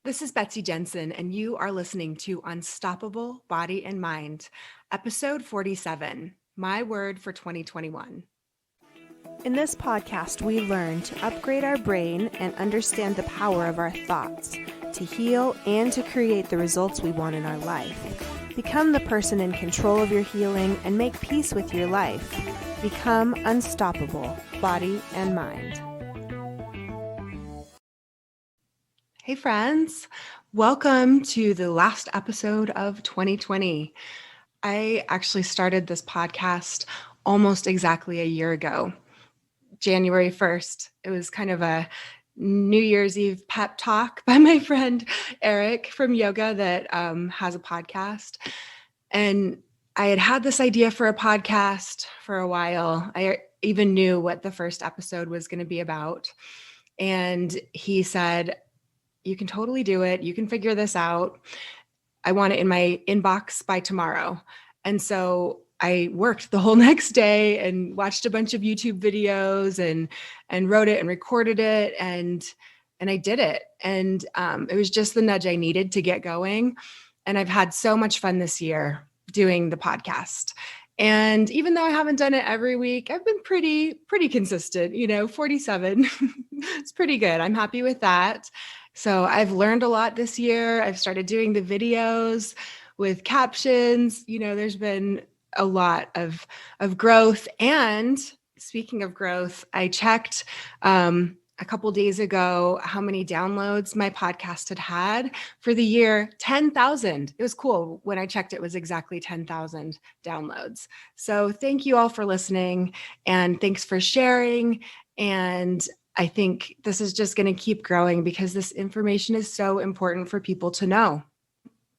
This is Betsy Jensen, and you are listening to Unstoppable Body and Mind, episode 47, My Word for 2021. In this podcast, we learn to upgrade our brain and understand the power of our thoughts, to heal and to create the results we want in our life. Become the person in control of your healing and make peace with your life. Become unstoppable, body and mind. Hey, friends. Welcome to the last episode of 2020. I actually started this podcast almost exactly a year ago, January 1st. It was kind of a New Year's Eve pep talk by my friend Eric from yoga that has a podcast. And I had this idea for a podcast for a while. I even knew what the first episode was going to be about. And he said, "You can totally do it. You can figure this out. I want it in my inbox by tomorrow." And so I worked the whole next day and watched a bunch of YouTube videos and wrote it and recorded it and I did it. And it was just the nudge I needed to get going. And I've had so much fun this year doing the podcast. And even though I haven't done it every week, I've been pretty consistent, 47. It's pretty good. I'm happy with that. So I've learned a lot this year. I've started doing the videos with captions. There's been a lot of growth. And speaking of growth, I checked a couple days ago how many downloads my podcast had for the year. 10,000. It was cool. When I checked, it was exactly 10,000 downloads. So thank you all for listening and thanks for sharing. And I think this is just going to keep growing because this information is so important for people to know.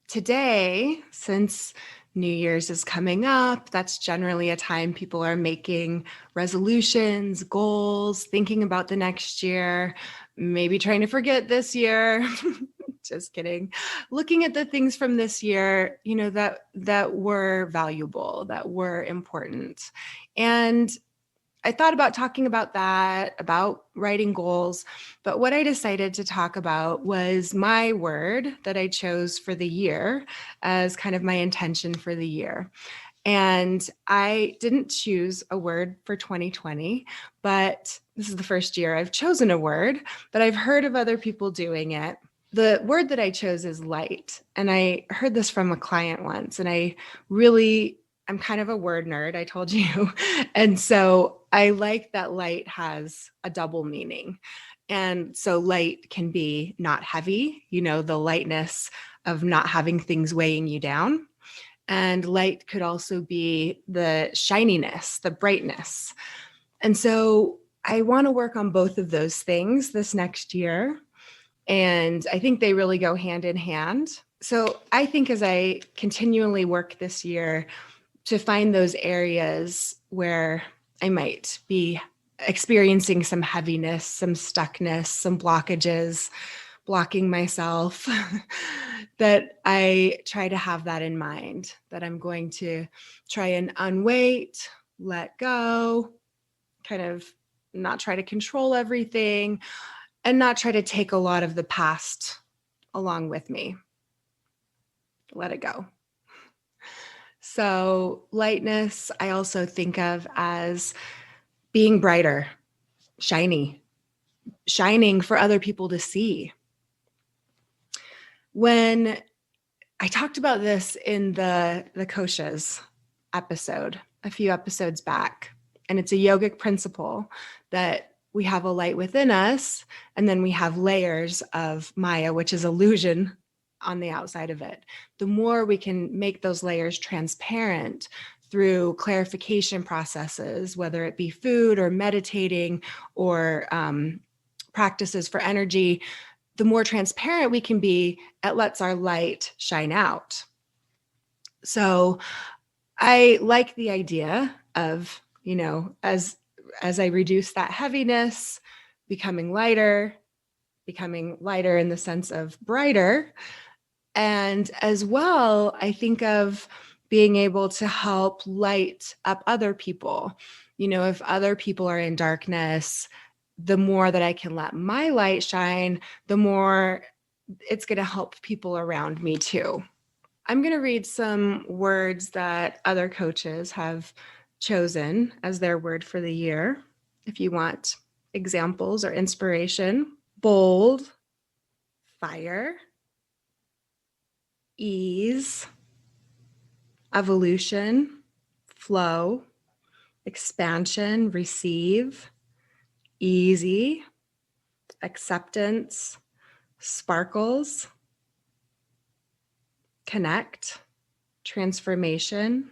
Today, since New Year's is coming up, that's generally a time people are making resolutions, goals, thinking about the next year, maybe trying to forget this year. Just kidding. Looking at the things from this year, that were valuable, that were important. And I thought about talking about that, about writing goals, but what I decided to talk about was my word that I chose for the year as kind of my intention for the year. And I didn't choose a word for 2020, but this is the first year I've chosen a word, but I've heard of other people doing it. The word that I chose is light. And I heard this from a client once, and I'm kind of a word nerd, I told you. And so I like that light has a double meaning. And so light can be not heavy, the lightness of not having things weighing you down. And light could also be the shininess, the brightness. And so I want to work on both of those things this next year. And I think they really go hand in hand. So I think as I continually work this year to find those areas where I might be experiencing some heaviness, some stuckness, some blockages, blocking myself, that I try to have that in mind, that I'm going to try and unweight, let go, kind of not try to control everything, and not try to take a lot of the past along with me. Let it go. So lightness, I also think of as being brighter, shining for other people to see. When I talked about this in the koshas episode, a few episodes back, and it's a yogic principle that we have a light within us, and then we have layers of Maya, which is illusion on the outside of it. The more we can make those layers transparent through clarification processes, whether it be food or meditating or practices for energy, the more transparent we can be, it lets our light shine out. So I like the idea of, as I reduce that heaviness, becoming lighter in the sense of brighter. And as well, I think of being able to help light up other people. If other people are in darkness, the more that I can let my light shine, the more it's going to help people around me too. I'm going to read some words that other coaches have chosen as their word for the year. If you want examples or inspiration: bold, fire, ease, evolution, flow, expansion, receive, easy, acceptance, sparkles, connect, transformation,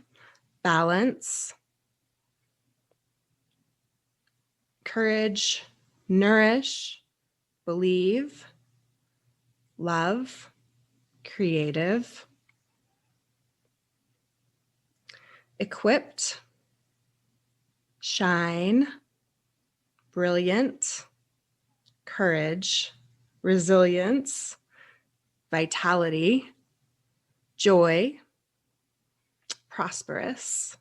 balance, courage, nourish, believe, love, creative, equipped, shine, brilliant, courage, resilience, vitality, joy, prosperous,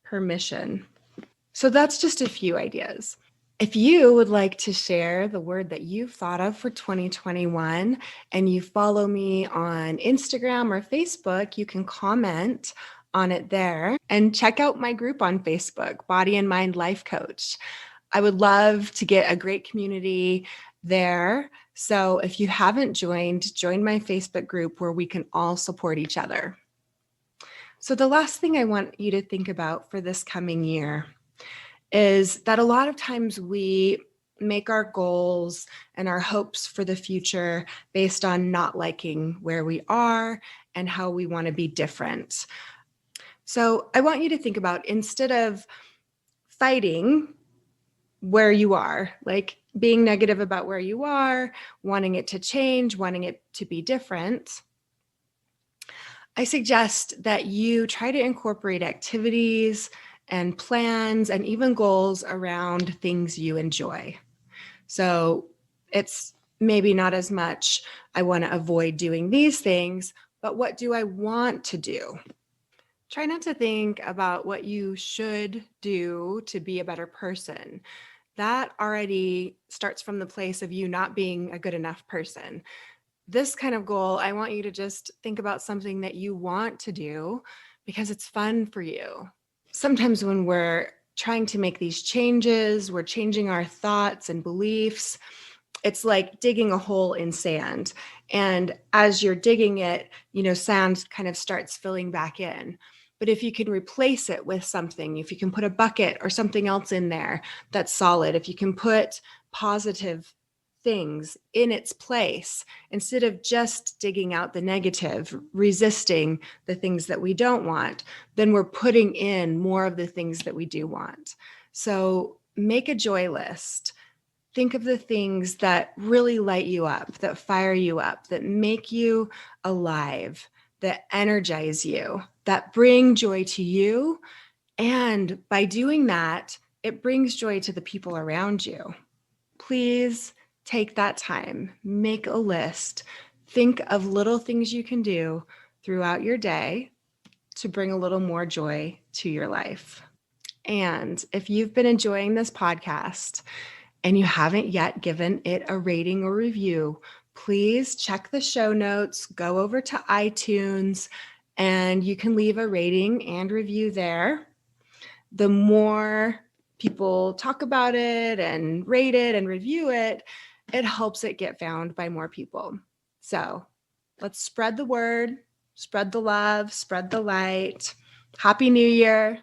permission. So that's just a few ideas. If you would like to share the word that you've thought of for 2021 and you follow me on Instagram or Facebook, you can comment on it there and check out my group on Facebook, Body and Mind Life Coach. I would love to get a great community there. So if you haven't joined, join my Facebook group where we can all support each other. So the last thing I want you to think about for this coming year is that a lot of times we make our goals and our hopes for the future based on not liking where we are and how we want to be different. So I want you to think about, instead of fighting where you are, like being negative about where you are, wanting it to change, wanting it to be different, I suggest that you try to incorporate activities and plans and even goals around things you enjoy. So it's maybe not as much, I want to avoid doing these things, but what do I want to do? Try not to think about what you should do to be a better person. That already starts from the place of you not being a good enough person. This kind of goal, I want you to just think about something that you want to do because it's fun for you. Sometimes when we're trying to make these changes, we're changing our thoughts and beliefs. It's like digging a hole in sand. And as you're digging it, sand kind of starts filling back in. But if you can replace it with something, if you can put a bucket or something else in there that's solid, if you can put positive things in its place, instead of just digging out the negative, resisting the things that we don't want, then we're putting in more of the things that we do want. So make a joy list. Think of the things that really light you up, that fire you up, that make you alive, that energize you, that bring joy to you. And by doing that, it brings joy to the people around you. Please take that time, make a list, think of little things you can do throughout your day to bring a little more joy to your life. And if you've been enjoying this podcast and you haven't yet given it a rating or review, please check the show notes, go over to iTunes, and you can leave a rating and review there. The more people talk about it and rate it and review it, it helps it get found by more people. So let's spread the word, spread the love, spread the light. Happy New Year.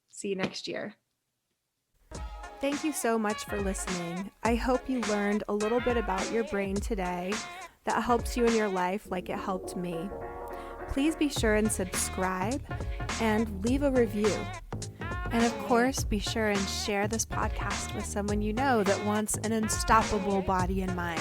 See you next year. Thank you so much for listening. I hope you learned a little bit about your brain today that helps you in your life like it helped me. Please be sure and subscribe and leave a review. And of course, be sure and share this podcast with someone you know that wants an unstoppable body and mind.